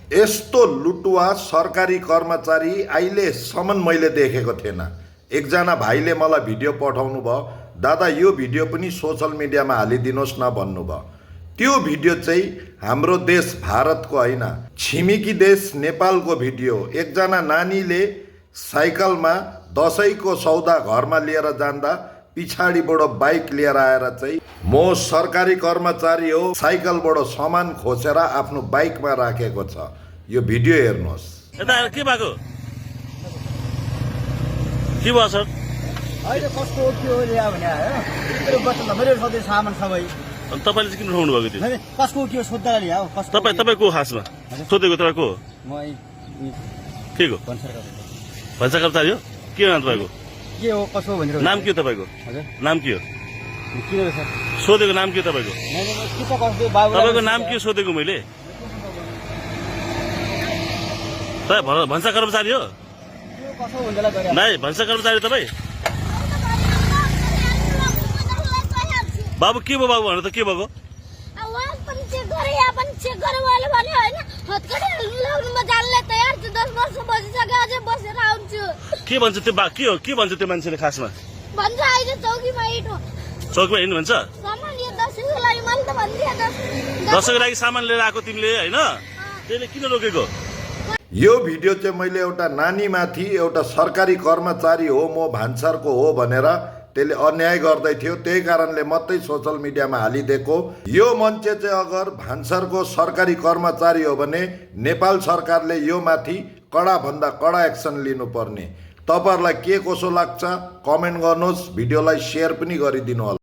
यस्तो लुटुवा सरकारी कर्मचारी अहिलेसम्म मैले देखेको थिएन। एकजना भाइले मलाई भिडियो पठाउनु भयो, दादा यो भिडियो पनि सोशल मिडियामा हालिदिनुहोस् न भन्नुभयो। त्यो भिडियो चाहिँ हाम्रो देश भारतको होइन, छिमेकी देश नेपालको भिडियो। एकजना नानीले साइकलमा दसैँको सौदा घरमा लिएर जाँदा पिछाडिबाट बाइक लिएर आएर चाहिँ म सरकारी कर्मचारी हो, साइकलबाट सामान खोसेर आफ्नो बाइकमा राखेको छ। यो भिडियो हेर्नुहोस्। यता के भएको? के भयो सर? अहिले कस्तो के हो ल्या भने आयो मेरो बच्चा मेरो सधैँ सामान सबै अनि तपाईले चाहिँ किन उठाउनु भएको थियो? कसको के हो सोध्दा ल्या हो कस्तो तपाईँ को खासमा सोधेको? तपाईँ को? म के को भन्छ कर्मचारी हो? के नाम तपाईँको? के हो कसो भनेर नाम के हो तपाईँको? हजुर नाम के हो? के हो सर? सोधेको नाम के हो तपाईँको? के त कसो बाबु तपाईँको नाम के सोधेको मैले? तपाईँ भन्छ कर्मचारी हो? कसो हुँदैला गरे नाइ भन्छ कर्मचारी तपाईँ? बाबु के भयो बाबु भन्नु त? के भएको? के भन्छ त्यो के हो? के भन्छ त्यो मान्छेले खासमा? चौकीमा हिँड्नु भन्छ? दसैँको लागि सामान लिएर आएको तिमीले होइन? त्यसले किन रोकेको? यो भिडियो चाहिँ मैले एउटा नानीमाथि एउटा सरकारी कर्मचारी हो, म भान्सारको हो भनेर त्यसले अन्याय गर्दै थियो, त्यही कारणले मात्रै सोशल मिडियामा हालिदिएको। यो मान्छे चाहिँ अगर भान्सारको सरकारी कर्मचारी हो भने नेपाल सरकारले यो माथि कडाभन्दा कडा एक्सन लिनुपर्ने। तपाईहरुलाई के कसो लाग्छ कमेन्ट गर्नुहोस्, भिडियोलाई शेयर पनि गरिदिनु होला।